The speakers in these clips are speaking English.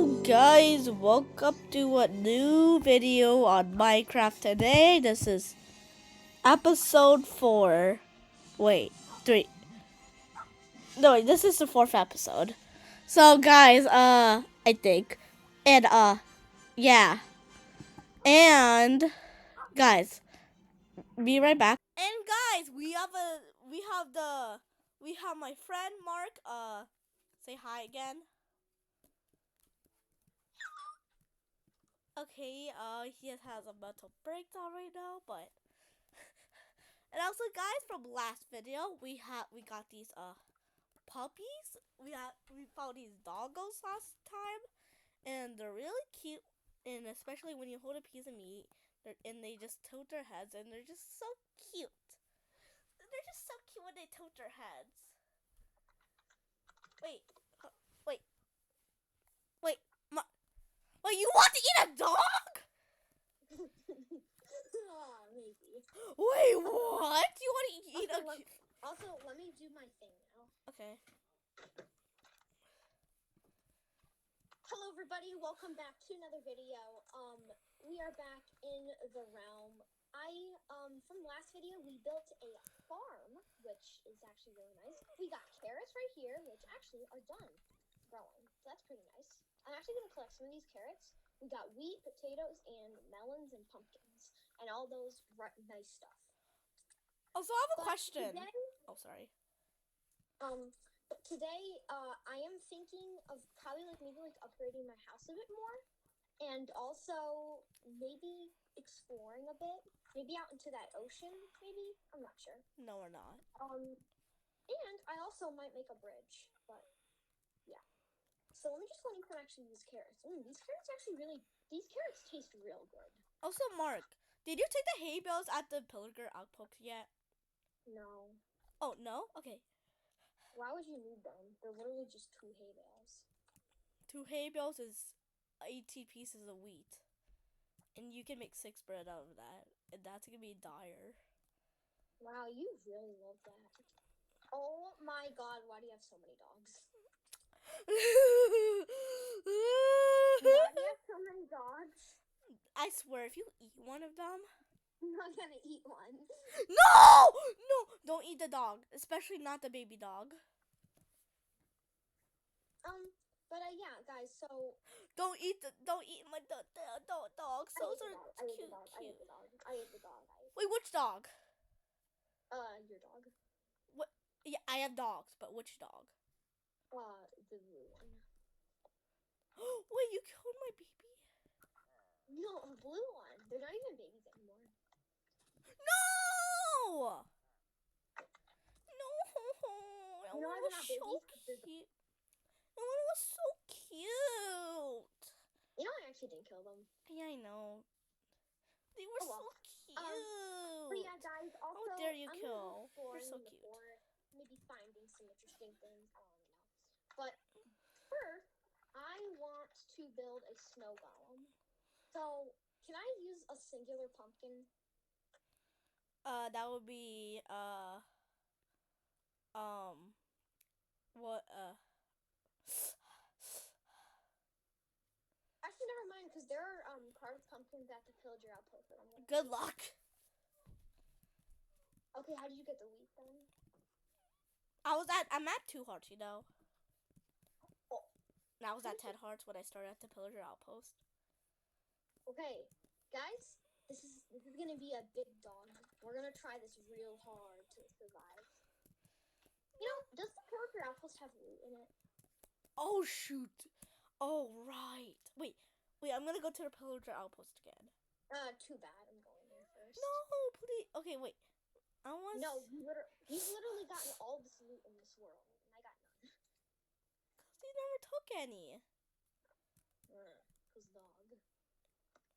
Guys, welcome to a new video on Minecraft today. This is episode 4. Wait, 3. No, wait, this is the 4th episode. So guys, I think. And yeah. And guys, be right back. And guys, we have my friend Mark, say hi again. Okay, he has a mental breakdown right now, but and also guys, from last video we got these puppies. We found these doggos last time, and they're really cute, and especially when you hold a piece of meat and they just tilt their heads, and they're just so cute. They're just so cute when they tilt their heads. Wait, wait, wait, wait, you want to eat a dog? Maybe. Wait, what? You want to eat a... Also, let me do my thing now. Okay. Hello, everybody. Welcome back to another video. We are back in the realm. From last video, we built a farm, which is actually really nice. We got carrots right here, which actually are done growing. So that's pretty nice. I'm actually going to collect some of these carrots. We got wheat, potatoes, and melons and pumpkins, and all those nice stuff. Also, I have a question. Oh, sorry. Today, I am thinking of probably maybe upgrading my house a bit more, and also maybe exploring a bit, maybe out into that ocean. Maybe, I'm not sure. No, we're not. And I also might make a bridge, but yeah. So let me actually use carrots. These carrots taste real good. Also, Mark, did you take the hay bales at the pillager outpost yet? No. Oh, no? Okay. Why would you need them? They're literally just 2 hay bales. 2 hay bales is 18 pieces of wheat. And you can make 6 bread out of that. And that's gonna be dire. Wow, you really love that. Oh my god, why do you have so many dogs? Why do you have so many dogs? I swear, if you eat one of them... I'm not gonna eat one. No! No! Don't eat the dog. Especially not the baby dog. Yeah, guys, so... Don't eat my dogs. Those are cute. I ate the dog. Wait, which dog? Your dog. What? Yeah, I have dogs, but which dog? The blue one. Wait, you killed my baby? No, a blue one. They're not even babies anymore. No! No! That You know one why was they're not so babies? cute. That one was so cute. You know, I actually didn't kill them. Yeah, I know. They were so cute. But yeah, guys, also... How dare you kill? You're so cute. Maybe finding some interesting things. I don't know. But first, I want to build a snow golem. So, can I use a singular pumpkin? That would be, what, Actually, never mind, because there are, carved pumpkins at the pillager outpost. Good luck. Okay, how did you get the wheat then? I'm at 2 hearts, you know. Oh. And I was at 10 hearts when I started at the pillager outpost. Okay, guys, this is gonna be a big dog. We're gonna try this real hard to survive. You know, does the pillager outpost have loot in it? Oh shoot! Oh right. Wait. I'm gonna go to the pillager outpost again. Too bad. I'm going there first. No, please. Okay, wait. I want. No, he's literally gotten all this loot in this world, and I got none. Cause he never took any. Cause dog.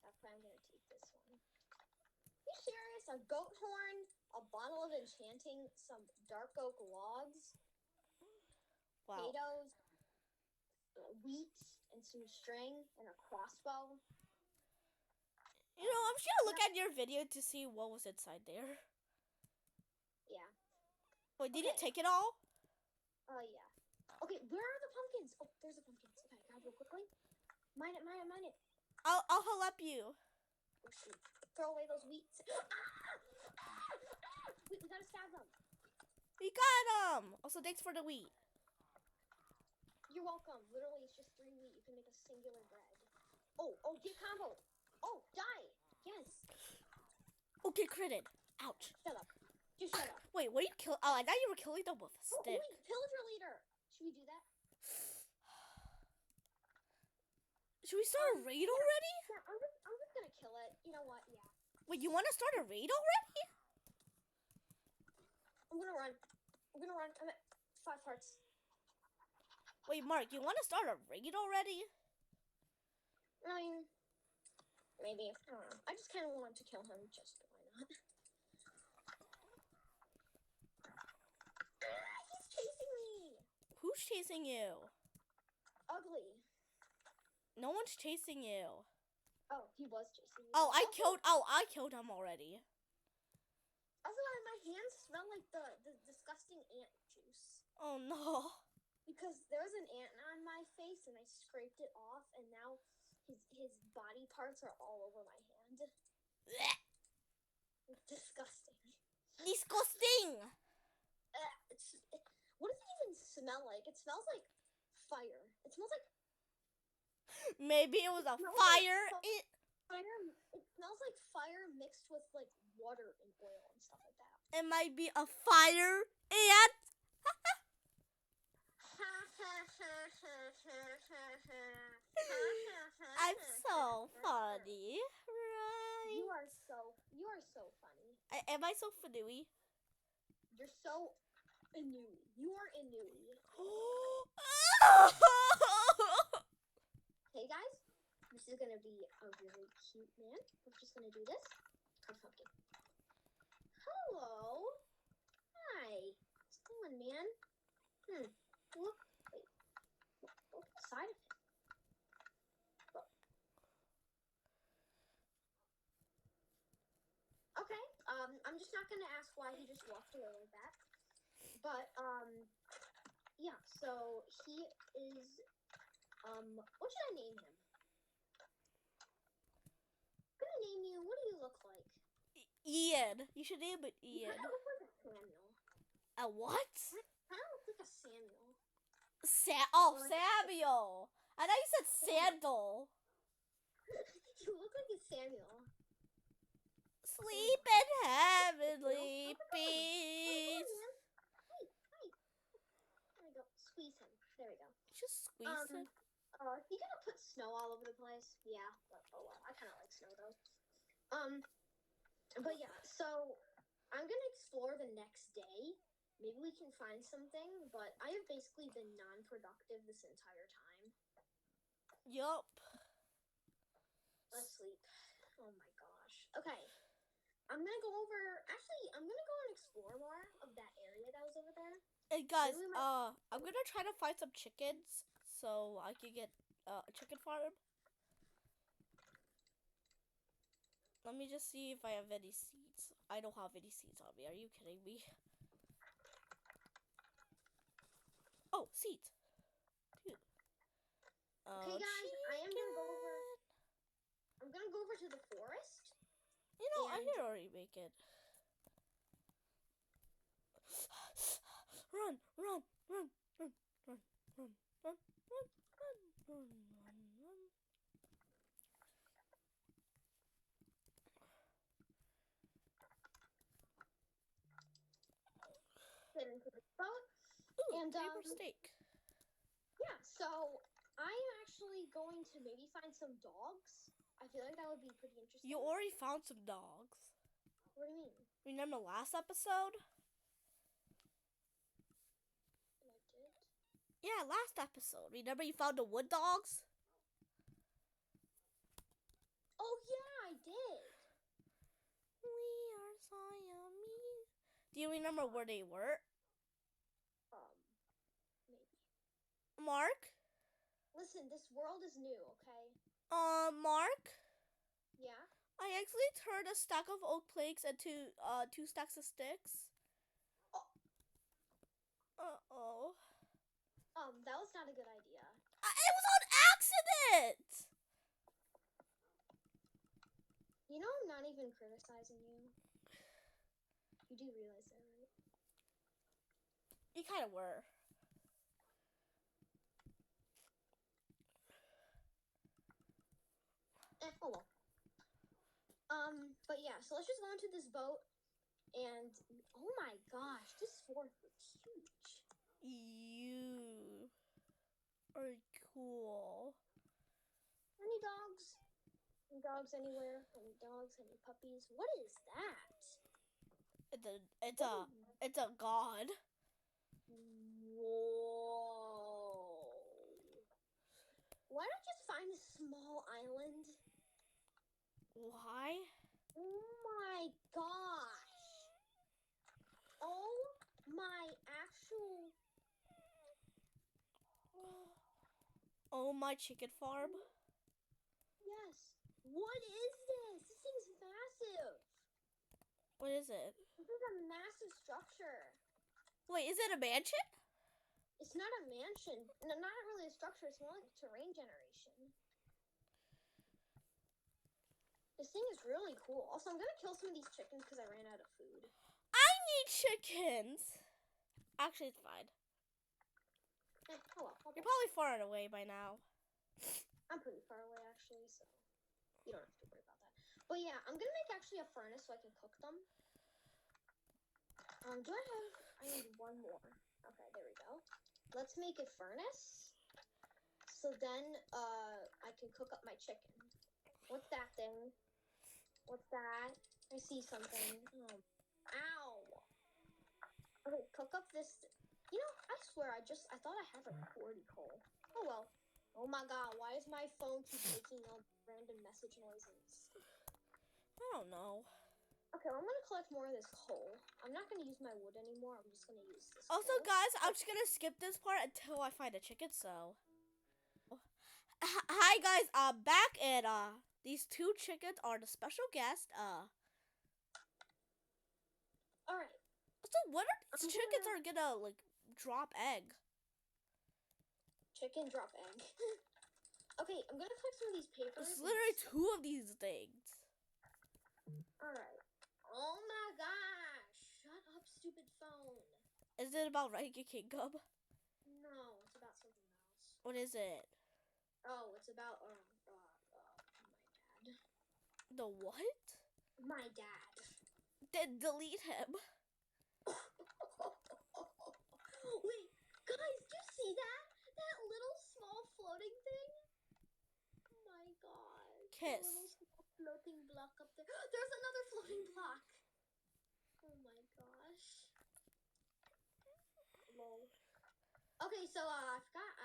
That's why I'm gonna take this one. You serious? A goat horn, a bottle of enchanting, some dark oak logs, Wow. potatoes, wheat, and some string, and a crossbow. You know, I'm just gonna look at your video to see what was inside there. Yeah. Wait, did you take it all? Yeah. Okay, where are the pumpkins? Oh, there's the pumpkins. Okay, grab real quickly. Mine it, mine it, mine it. I'll help you. Oh, shoot. Throw away those wheats. We gotta stab them. We got him. Also, thanks for the wheat. You're welcome. Literally, it's just 3 wheat. You can make a singular bread. Oh, get combo. Oh, die. Yes. Okay, critted. Ouch. Shut up. Just shut up. Wait, what are you kill? Oh, I thought you were killing them with a Oh, stick. wait, pillager leader. Should we do that? Should we start a raid already? Yeah, I'm just gonna kill it. You know what? Yeah. Wait, you want to start a raid already? I'm gonna run. I'm at 5 hearts. Wait, Mark, you want to start a raid already? I mean, maybe. I don't know. I just kind of want to kill him. Just why not? He's chasing me. Who's chasing you? Ugly. No one's chasing you. Oh, he was chasing me. Oh, I killed him already. Also, my hands smell like the disgusting ant juice. Oh no. Because there was an ant on my face and I scraped it off and now his body parts are all over my hand. It's disgusting. Disgusting. What does it even smell like? It smells like fire. It smells like Maybe it was a No, fire. It smells like fire mixed with like water and oil and stuff like that. It might be a fire ant. I'm so funny, right? You are so funny. Am I so funny? You're so Inui. You are Inui. Hey guys, this is gonna be a really cute man. We're just gonna do this. I'm talking. Hello. Hi. What's going, man? Look. Wait. Look inside of him. Look. Okay. I'm just not gonna ask why he just walked away like that. But yeah. So he is. What should I name him? I'm gonna name you. What do you look like? Ian. You should name it You Ian. kind of look like a Samuel. A what? Kind of look like a Samuel. Samuel. I thought you said sandal. You look like a Samuel. Sleep in heavenly peace. Hey. There we go. Squeeze him. There we go. Just squeeze it. Is he gonna put snow all over the place? Yeah. But, oh well. I kind of like snow though. But yeah. So I'm gonna explore the next day. Maybe we can find something. But I have basically been non-productive this entire time. Yup. Let's sleep. Oh my gosh. Okay. I'm gonna go over. Actually, I'm gonna go and explore more of that area that was over there. Hey guys, Maybe we I'm gonna try to find some chickens so I can get a chicken farm. Let me just see if I have any seeds. I don't have any seeds on me. Are you kidding me? Oh, seeds. Dude. Okay, guys, I'm gonna go over to the forest. You know, I and- can already make it. Run. Get into the boat. Ooh, And, paper steak. Yeah, so I'm actually going to maybe find some dogs. I feel like that would be pretty interesting. You already found some dogs. What do you mean? Remember last episode? I did. Yeah, last episode. Remember you found the wood dogs? Oh yeah, I did. We are Siamese. Do you remember where they were? Maybe. Mark? Listen, this world is new, okay? Mark? Yeah. I actually turned a stack of oak planks into two stacks of sticks. Uh-oh. That was not a good idea. It was on accident! wasn't criticizing you. You do realize that, right? You kind of were. Oh well. But yeah, so let's just go into this boat, and oh my gosh, this fort looks huge. You are cool. Any dogs? Any dogs anywhere? Any dogs? Any puppies? What is that? It's a god. Whoa. Why not just find a small island? Why? Oh my gosh. Oh my actual. Oh, my chicken farm. Yes. What is this? This thing's massive. What is it? This is a massive structure. Wait, is it a mansion? It's not a mansion. No, not really a structure. It's more like terrain generation. This thing is really cool. Also, I'm gonna kill some of these chickens because I ran out of food. I need chickens. Actually, it's fine. Oh well. You're probably far away by now. I'm pretty far away actually, so you don't have to worry about that. But yeah, I'm gonna make actually a furnace so I can cook them. I need one more. Okay, there we go. Let's make a furnace. So then, I can cook up my chicken. What's that thing? What's that? I see something. Oh. Ow! Okay, cook up this. You know, I swear, I thought I had like 40 coal. Oh well. Oh my god, why is my phone keep making random message noises? I don't know. Okay, well, I'm gonna collect more of this coal. I'm not gonna use my wood anymore. I'm just gonna use this. Also, coal. guys, I'm just gonna skip this part until I find a chicken. So, hi guys, I'm back, and these two chickens are the special guest. All right. So, what are these chickens are gonna like drop egg? Chicken drop egg. Okay, I'm gonna collect some of these papers. There's literally two of these things. All right. Oh my gosh! Shut up, stupid phone. Is it about Ranking Kingdom? No, it's about something else. What is it? Oh, it's about my dad. The what? My dad. Then delete him. Wait, guys, do you see that? That little small floating thing? Oh my god. Kiss. A little small floating block up there. There's another floating block. Oh my gosh. Lol. Okay, so I forgot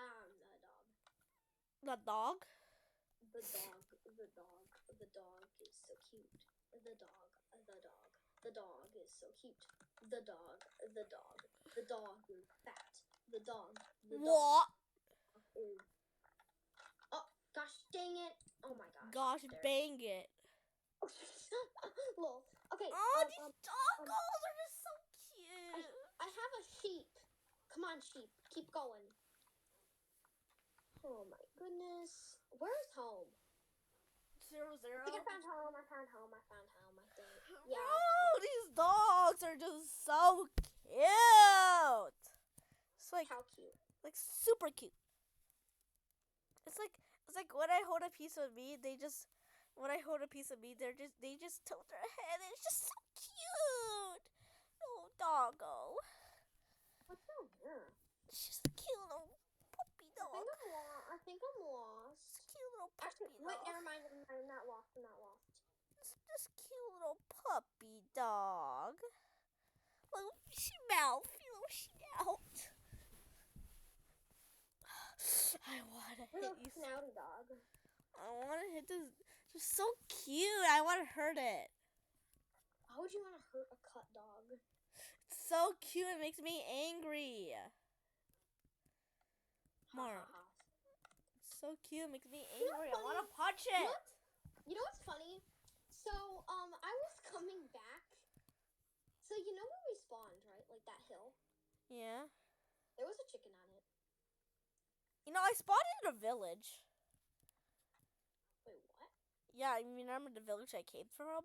the dog. The dog? The dog is so cute. The dog is so cute. The dog is fat. The dog What? is... Oh, gosh dang it. Oh my gosh. Gosh, bang it. Lol. Okay. Oh, these doggos are just so cute. I have a sheep. Come on, sheep. Keep going. Oh my goodness. Where's home? 0, 0. I think I found home. I think. Yeah. Bro, these dogs are just so cute. It's like How cute. like super cute. It's like when I hold a piece of meat, they just they just tilt their head. It's just so cute. Oh, doggo. What's down here? It's just a cute little puppy dog. I think I'm lost. It's a cute little puppy Actually, dog. wait, never mind. I'm not lost. It's this cute little puppy dog. Little snout. I want to Little hit you. snouty dog. I want to hit this. It's so cute. I want to hurt it. Why would you want to hurt a cut dog? It's so cute. It makes me angry. Mara. It's so cute. It makes me angry. I want to punch it. You know what's funny? So, I was coming back. So, you know where we spawned, right? Like that hill? Yeah. There was a chicken on it. You know, I spawned in a village. Wait, what? Yeah, you remember the village I came from?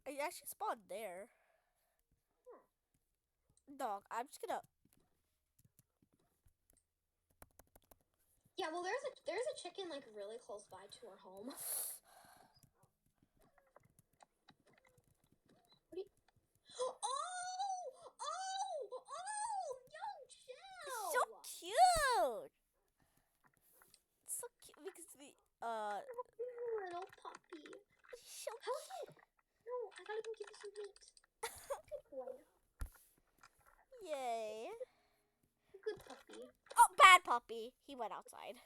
I actually spawned there. Dog, I'm just gonna. Yeah, well, there's a chicken like really close by to our home. What do you... Oh! Yo, chill! So cute. It's so cute because Little puppy. so How is it? No, I gotta go give you some meat. Good boy. Yay. Good puppy. Oh, bad puppy. He went outside.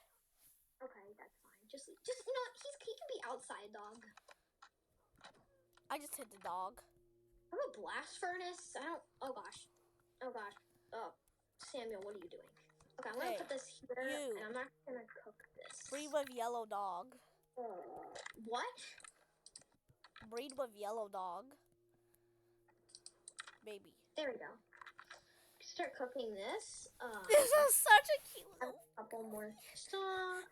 Okay, that's fine. Just you know, he can be outside, dog. I just hit the dog. I have a blast furnace. I don't. Oh gosh. Oh, Samuel, what are you doing? Okay, I'm gonna put this here, and I'm not gonna cook this. Breed with yellow dog. What? Breed with yellow dog. Baby. There we go. Start cooking this. This is such a cute A little. couple more stuff.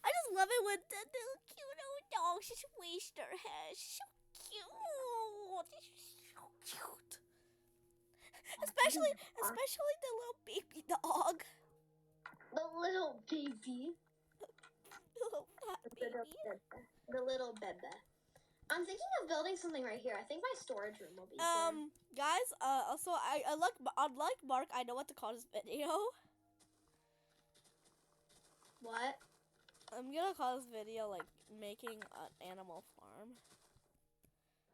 I just love it when the little cute little dog just waste her hair. She's so cute. She's so cute. Especially the little baby dog. The little baby. Little fat baby. The little bebe. I'm thinking of building something right here. I think my storage room will be here. Guys, also unlike Mark, I know what to call this video. What? I'm gonna call this video like making an animal farm.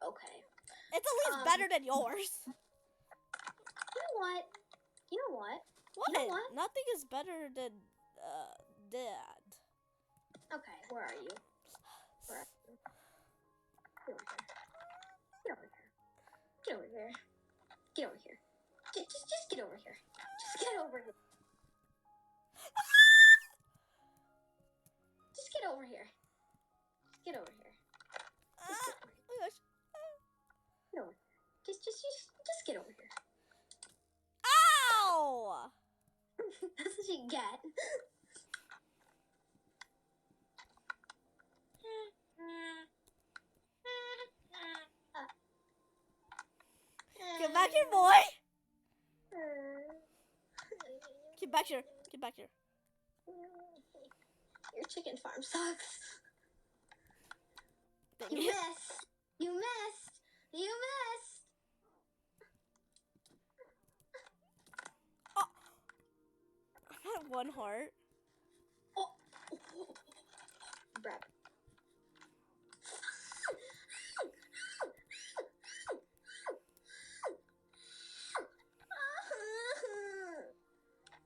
Okay. It's at least better than yours. You know what? What? You know what? Nothing is better than that. Okay, where are you? Where are you? Get over here. Get over here. Get over here. Just get over here. Just get over here. Just get over here. Just get over here. Oh my gosh. Get over here. Just get over here. Ow! That's what you get. Get back here, boy! Get back here. Get back here. Your chicken farm sucks. Thank You you. missed. You missed. You missed. Oh. I have one heart. Oh. Brad.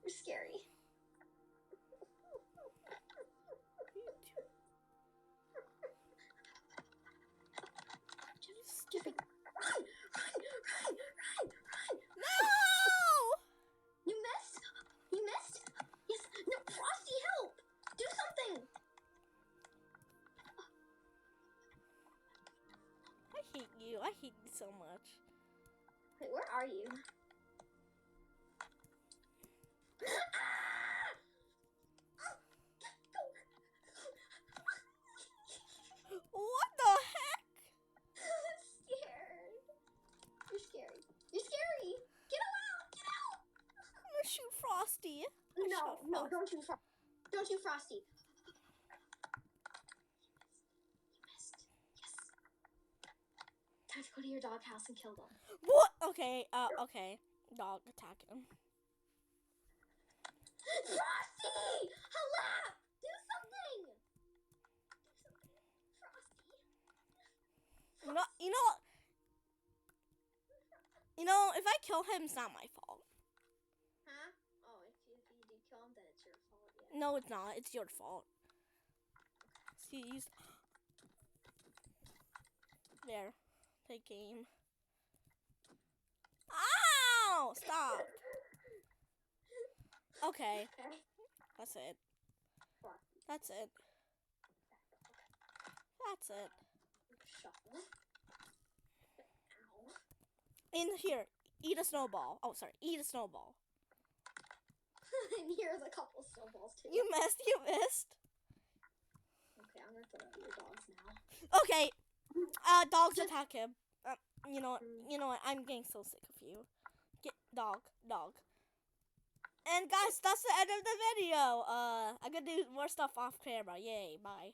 You're scary. Stupid. Run! No! You missed? You missed? Yes. No, Frosty, help! Do something! I hate you. I hate you so much. Wait, where are you? What the heck? I'm scared. You're scary. You're scary. Get out! Get out! I'm gonna shoot Frosty. No, don't you, don't you, Frosty. You missed. Yes. Time to go to your doghouse and kill them. What? Okay. Okay. Dog, attack him. Frosty! Hello! Do something! Do something. Frosty. No, you know, if I kill him, it's not my fault. Huh? Oh, if you did kill him, then it's your fault. Yeah. No, it's not. It's your fault. See, there. Take aim. Ow! Stop. Okay. That's it. That's it. That's it. Shuffle. Ow. In here. Eat a snowball. Oh, sorry. Eat a snowball. And here's a couple snowballs too. You missed. You missed. Okay, I'm gonna throw out your dogs now. Okay. Dogs attack him. You know what? I'm getting so sick of you. Get dog. And guys, that's the end of the video. I'm gonna do more stuff off camera. Yay! Bye.